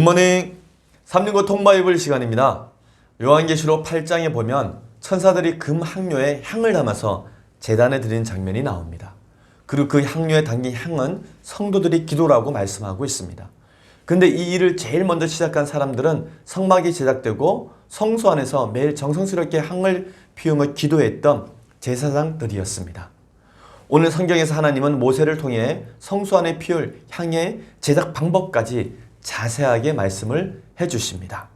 굿모닝 365 통바이블 시간입니다. 요한계시록 8장에 보면 천사들이 금 향료에 향을 담아서 제단에 드리는 장면이 나옵니다. 그리고 그 향료에 담긴 향은 성도들이 기도라고 말씀하고 있습니다. 근데 이 일을 제일 먼저 시작한 사람들은 성막이 제작되고 성소 안에서 매일 정성스럽게 향을 피우며 기도했던 제사장들이었습니다. 오늘 성경에서 하나님은 모세를 통해 성소 안에 피울 향의 제작 방법까지 자세하게 말씀을 해주십니다.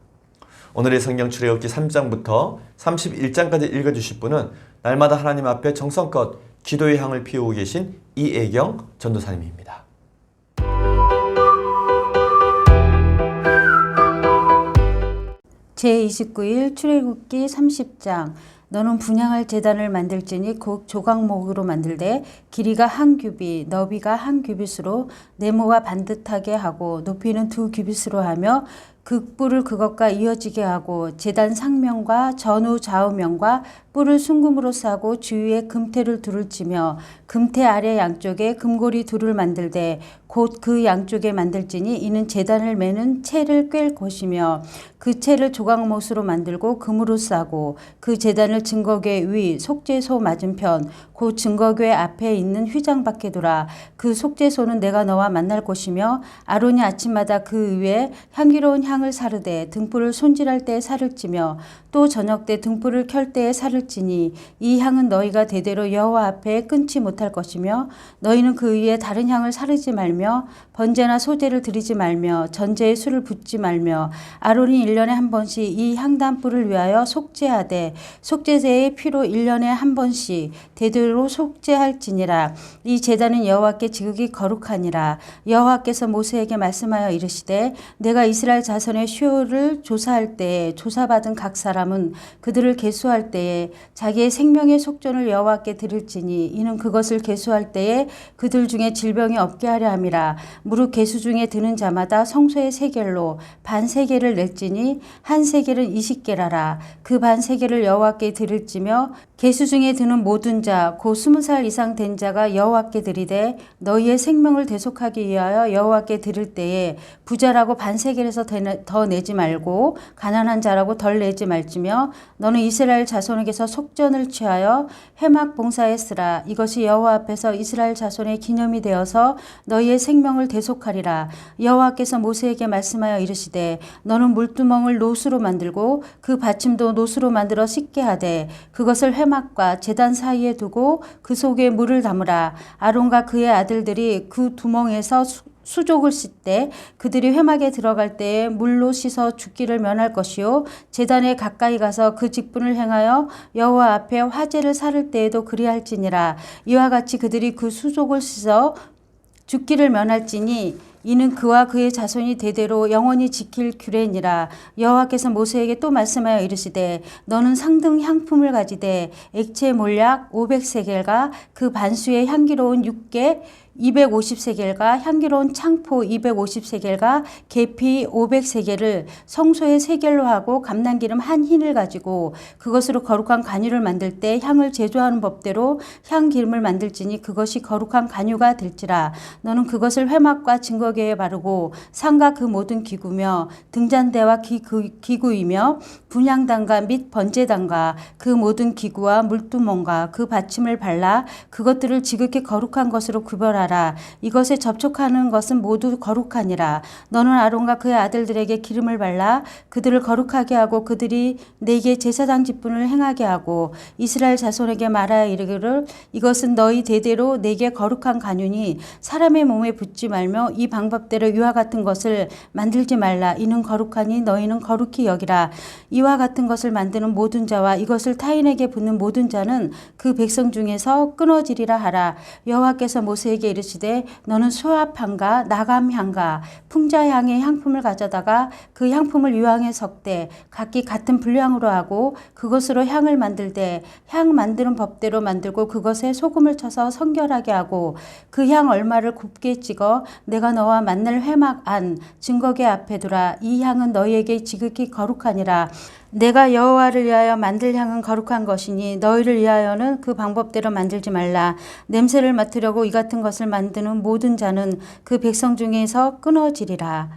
오늘의 성경 출애굽기 3장부터 31장까지 읽어주실 분은 날마다 하나님 앞에 정성껏 기도의 향을 피우고 계신 이애경 전도사님입니다. 제29일 출애굽기 30장. 너는 분향할 제단을 만들지니 곧 조각목으로 만들되 길이가 한 규빗, 너비가 한 규빗으로 네모가 반듯하게 하고 높이는 2규빗으로 하며 그 뿔을 그것과 이어지게 하고 제단 상면과 전후 좌우면과 뿔을 순금으로 싸고 주위에 금테를 둘을 치며 금테 아래 양쪽에 금고리 둘을 만들되 곧 그 양쪽에 만들지니 이는 제단을 매는 채를 꿰 것이며 그 채를 조각못으로 만들고 금으로 싸고 그 제단을 증거궤 위 속죄소 맞은편 곧 증거궤 앞에 있는 휘장 밖에 두라. 그 속죄소는 내가 너와 만날 곳이며 아론이 아침마다 그 위에 향기로운 향을 사르되 등불을 손질할 때에 살을 찌며 또 저녁 때 등불을 켤 때에 살을 찌니 이 향은 너희가 대대로 여호와 앞에 끊지 못할 것이며 너희는 그 위에 다른 향을 사르지 말며 번제나 소제를 드리지 말며 전제에 술을 붓지 말며 아론이 1년에 한 번씩 이 향단불을 위하여 속죄하되 속죄제의 피로 1년에 한 번씩 대대로 속죄할지니라. 이 제단은 여호와께 지극히 거룩하니라. 여호와께서 모세에게 말씀하여 이르시되 내가 이스라엘 자손의 수요를 조사할 때에 조사받은 각 사람은 그들을 계수할 때에 자기의 생명의 속전을 여호와께 드릴지니 이는 그것을 계수할 때에 그들 중에 질병이 없게 하려 함이라. 무릇 계수 중에 드는 자마다 성소의 세겔로 반 세겔을 낼지니 한 세겔은 20게라라. 그 반 세겔을 여호와께 드릴지며 계수 중에 드는 모든 자 곧 20살 이상 된 자가 여호와께 드리되 너희의 생명을 대속하기 위하여 여호와께 드릴 때에 부자라고 반 세겔에서 더 내지 말고 가난한 자라고 덜 내지 말지며 너는 이스라엘 자손에게서 속전을 취하여 회막 봉사에 쓰라. 이것이 여호와 앞에서 이스라엘 자손의 기념이 되어서 너희의 생명을 대속하리라. 여호와께서 모세에게 말씀하여 이르시되 너는 물두멍을 노수로 만들고 그 받침도 노수로 만들어 씻게 하되 그것을 회막과 제단 사이에 두고 그 속에 물을 담으라. 아론과 그의 아들들이 그 두멍에서 수족을 씻되 그들이 회막에 들어갈 때에 물로 씻어 죽기를 면할 것이요 제단에 가까이 가서 그 직분을 행하여 여호와 앞에 화제를 사를 때에도 그리할지니라. 이와 같이 그들이 그 수족을 씻어 죽기를 면할지니 이는 그와 그의 자손이 대대로 영원히 지킬 규례니라. 여호와께서 모세에게 또 말씀하여 이르시되 너는 상등 향품을 가지되 액체 몰약 500세겔과 그 반수의 향기로운 육개 250세겔과 향기로운 창포 250세겔과 계피 500세겔을 성소의 세겔로 하고 감람기름 한 흰을 가지고 그것으로 거룩한 간유를 만들 때 향을 제조하는 법대로 향기름을 만들지니 그것이 거룩한 간유가 될지라. 너는 그것을 회막과 증거궤에 바르고 상과 그 모든 기구며 등잔대와 기구이며 분향단과 및 번제단과 그 모든 기구와 물두멍과 그 받침을 발라 그것들을 지극히 거룩한 것으로 구별하라. 이것에 접촉하는 것은 모두 거룩하니라. 너는 아론과 그의 아들들에게 기름을 발라 그들을 거룩하게 하고 그들이 내게 제사장 직분을 행하게 하고 이스라엘 자손에게 말하여 이르기를 이것은 너희 대대로 내게 거룩한 간유니 사람의 몸에 붓지 말며 이 방법대로 이와 같은 것을 만들지 말라. 이는 거룩하니 너희는 거룩히 여기라. 이와 같은 것을 만드는 모든 자와 이것을 타인에게 붓는 모든 자는 그 백성 중에서 끊어지리라 하라. 여호와께서 모세에게 이르시되 너는 수압향과 나감향과 풍자향의 향품을 가져다가 그 향품을 유황에 섞되 각기 같은 분량으로 하고 그것으로 향을 만들되 향 만드는 법대로 만들고 그것에 소금을 쳐서 성결하게 하고 그 향 얼마를 곱게 찍어 내가 너와 만날 회막 안 증거궤 앞에 두라. 이 향은 너희에게 지극히 거룩하니라. 내가 여호와를 위하여 만들 향은 거룩한 것이니 너희를 위하여는 그 방법대로 만들지 말라. 냄새를 맡으려고 이 같은 것을 만드는 모든 자는 그 백성 중에서 끊어지리라.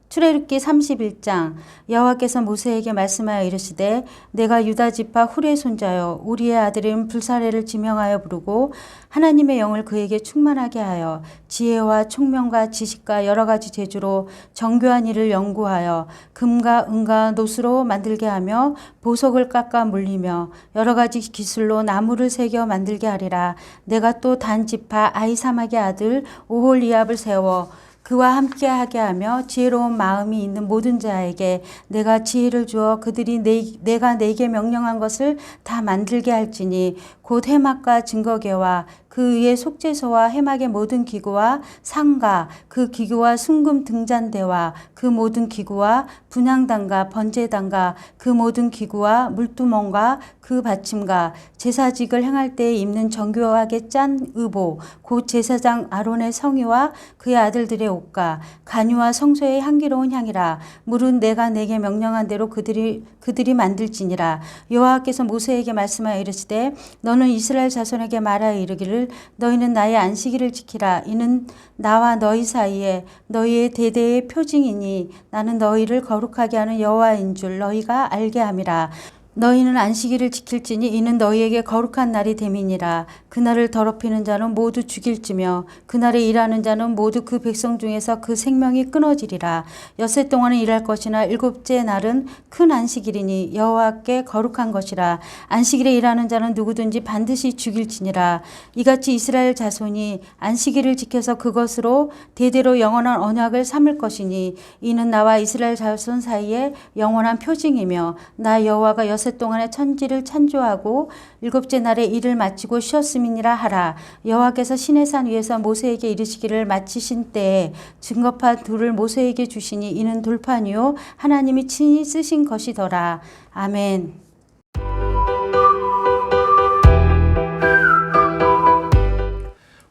출애굽기 31장 여호와께서 모세에게 말씀하여 이르시되 내가 유다 지파 훌의 손자여 우리의 아들인 불사레를 지명하여 부르고 하나님의 영을 그에게 충만하게 하여 지혜와 총명과 지식과 여러 가지 재주로 정교한 일을 연구하여 금과 은과 노수로 만들게 하며 보석을 깎아 물리며 여러 가지 기술로 나무를 새겨 만들게 하리라. 내가 또 단 지파 아히사막의 아들 오홀리압을 세워 그와 함께하게 하며 지혜로운 마음이 있는 모든 자에게 내가 지혜를 주어 그들이 내가 내게 명령한 것을 다 만들게 할지니 곧 해막과 증거계와 그 위에 속죄소와 해막의 모든 기구와 상가 그 기구와 순금 등잔대와 그 모든 기구와 분향단과 번제단과 그 모든 기구와 물두멍과 그 받침과 제사직을 행할 때에 입는 정교하게 짠 의복 곧 제사장 아론의 성의와 그의 아들들의 옷과 간유와 성소의 향기로운 향이라. 물은 내가 내게 명령한 대로 그들이 만들지니라. 여호와께서 모세에게 말씀하여 이르시되 너는 이스라엘 자손에게 말하여 이르기를 너희는 나의 안식일을 지키라. 이는 나와 너희 사이에 너희의 대대의 표징이니 나는 너희를 거룩하게 하는 여호와인 줄 너희가 알게 함이라. 너희는 안식일을 지킬지니 이는 너희에게 거룩한 날이 됨이니라. 그날을 더럽히는 자는 모두 죽일지며 그날에 일하는 자는 모두 그 백성 중에서 그 생명이 끊어지리라. 엿새 동안은 일할 것이나 일곱째 날은 큰 안식일이니 여호와께 거룩한 것이라. 안식일에 일하는 자는 누구든지 반드시 죽일지니라. 이같이 이스라엘 자손이 안식일을 지켜서 그것으로 대대로 영원한 언약을 삼을 것이니 이는 나와 이스라엘 자손 사이에 영원한 표징이며 나 여호와가 엿새 동안에 천지를 창조하고 일곱째 날에 일을 마치고 쉬었음이니라 하라. 여호와께서 시내산 위에서 모세에게 이르시기를 마치신 때에 증거판 둘을 모세에게 주시니 이는 돌판이요 하나님이 친히 쓰신 것이더라. 아멘.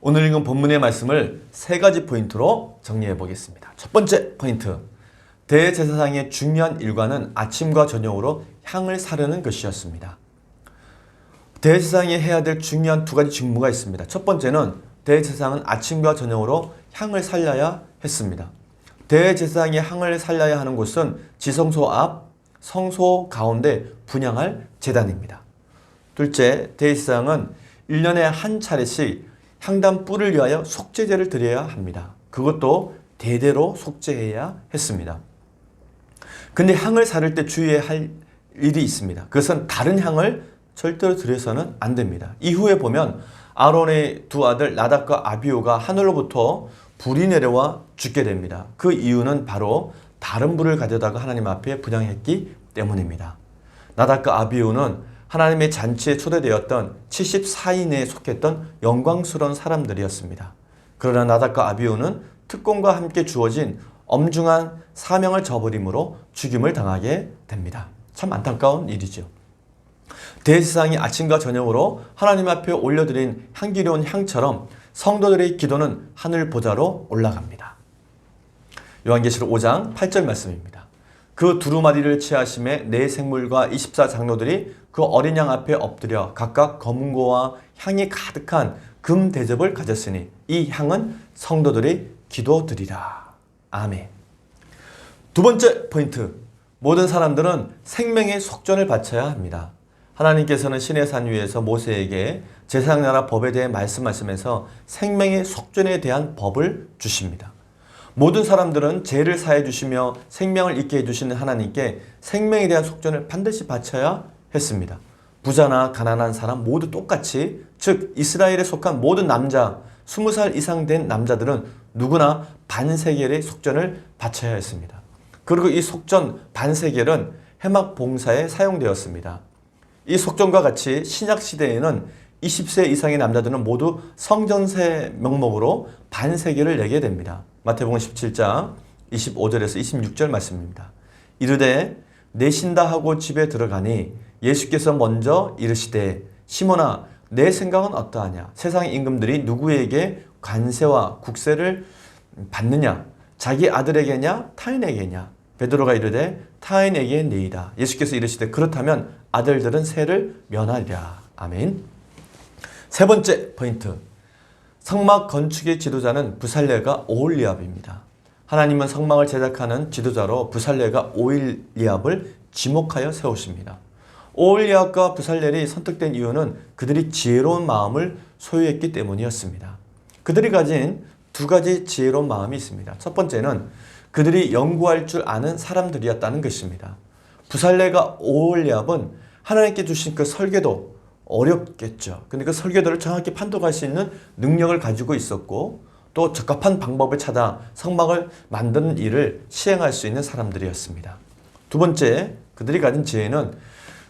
오늘 읽은 본문의 말씀을 세 가지 포인트로 정리해 보겠습니다. 첫 번째 포인트, 대제사장의 중요한 일과는 아침과 저녁으로 향을 사르는 것이었습니다. 대제사장이 해야 될 중요한 두 가지 직무가 있습니다. 첫 번째는 대제사장은 아침과 저녁으로 향을 살려야 했습니다. 대제사장이 향을 살려야 하는 곳은 지성소 앞 성소 가운데 분향할 제단입니다. 둘째, 대제사장은 1년에 한 차례씩 향단 뿔을 위하여 속죄제를 드려야 합니다. 그것도 대대로 속죄해야 했습니다. 근데 향을 사를 때 주의해야 할 일이 있습니다. 그것은 다른 향을 절대로 드려서는 안 됩니다. 이후에 보면 아론의 두 아들 나답과 아비후가 하늘로부터 불이 내려와 죽게 됩니다. 그 이유는 바로 다른 불을 가져다가 하나님 앞에 분향했기 때문입니다. 나답과 아비후는 하나님의 잔치에 초대되었던 74인에 속했던 영광스러운 사람들이었습니다. 그러나 나답과 아비후는 특권과 함께 주어진 엄중한 사명을 저버림으로 죽임을 당하게 됩니다. 참 안타까운 일이죠. 대제사장이 아침과 저녁으로 하나님 앞에 올려드린 향기로운 향처럼 성도들의 기도는 하늘 보좌로 올라갑니다. 요한계시록 5장 8절 말씀입니다. 그 두루마리를 취하심에 네 생물과 24장로들이 그 어린 양 앞에 엎드려 각각 검은고와 향이 가득한 금 대접을 가졌으니 이 향은 성도들의 기도드리라. 아멘. 두 번째 포인트, 모든 사람들은 생명의 속전을 바쳐야 합니다. 하나님께서는 시내산 위에서 모세에게 제사장나라 법에 대해 말씀하시면서 생명의 속전에 대한 법을 주십니다. 모든 사람들은 죄를 사해 주시며 생명을 있게 해주시는 하나님께 생명에 대한 속전을 반드시 바쳐야 했습니다. 부자나 가난한 사람 모두 똑같이, 즉 이스라엘에 속한 모든 남자 20살 이상 된 남자들은 누구나 반세겔의 속전을 바쳐야 했습니다. 그리고 이 속전 반세겔은 해막 봉사에 사용되었습니다. 이 속전과 같이 신약 시대에는 20세 이상의 남자들은 모두 성전세 명목으로 반세겔을 내게 됩니다. 마태복음 17장 25절에서 26절 말씀입니다. 이르되 내신다 하고 집에 들어가니 예수께서 먼저 이르시되 시몬아 내 생각은 어떠하냐? 세상 임금들이 누구에게 관세와 국세를 받느냐? 자기 아들에게냐? 타인에게냐? 베드로가 이르되 타인에게니이다. 예수께서 이르시되 그렇다면 아들들은 세를 면하리라. 아멘. 세 번째 포인트, 성막 건축의 지도자는 부살레가 오홀리압입니다. 하나님은 성막을 제작하는 지도자로 부살렐과 오홀리압을 지목하여 세우십니다. 오홀리압과 부살렐이 선택된 이유는 그들이 지혜로운 마음을 소유했기 때문이었습니다. 그들이 가진 두 가지 지혜로운 마음이 있습니다. 첫 번째는 그들이 연구할 줄 아는 사람들이었다는 것입니다. 부살렐과 오홀리압은 하나님께 주신 그 설계도 어렵겠죠. 근데 그 설계도를 정확히 판독할 수 있는 능력을 가지고 있었고 또 적합한 방법을 찾아 성막을 만드는 일을 시행할 수 있는 사람들이었습니다. 두 번째, 그들이 가진 지혜는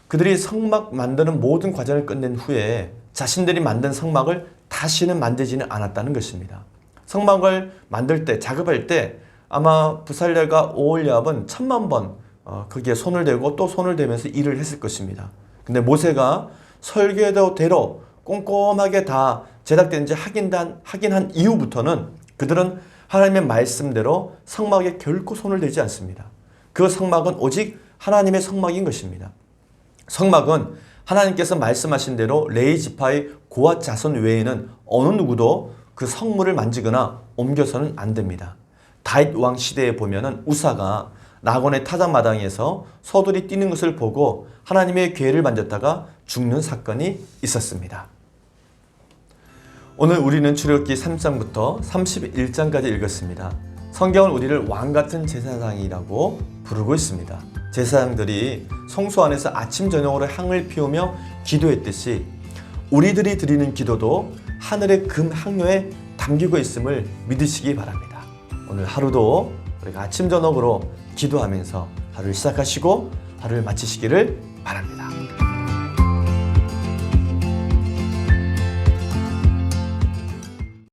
그들이 성막 만드는 모든 과정을 끝낸 후에 자신들이 만든 성막을 다시는 만들지는 않았다는 것입니다. 성막을 만들 때, 작업할 때 아마 부살렐과 오홀리압은 1000만 번 거기에 손을 대고 또 손을 대면서 일을 했을 것입니다. 근데 모세가 설계도대로 꼼꼼하게 다 제작된지 확인한 이후부터는 그들은 하나님의 말씀대로 성막에 결코 손을 대지 않습니다. 그 성막은 오직 하나님의 성막인 것입니다. 성막은 하나님께서 말씀하신 대로 레위 지파의 고앗 자손 외에는 어느 누구도 그 성물을 만지거나 옮겨서는 안 됩니다. 다윗 왕 시대에 보면은 우사가 나곤의 타작마당에서 소들이 뛰는 것을 보고 하나님의 궤를 만졌다가 죽는 사건이 있었습니다. 오늘 우리는 출애굽기 3장부터 31장까지 읽었습니다. 성경은 우리를 왕같은 제사장이라고 부르고 있습니다. 제사장들이 성소 안에서 아침 저녁으로 향을 피우며 기도했듯이 우리들이 드리는 기도도 하늘의 금 향료에 담기고 있음을 믿으시기 바랍니다. 오늘 하루도 우리가 아침 저녁으로 기도하면서 하루를 시작하시고 하루를 마치시기를 바랍니다.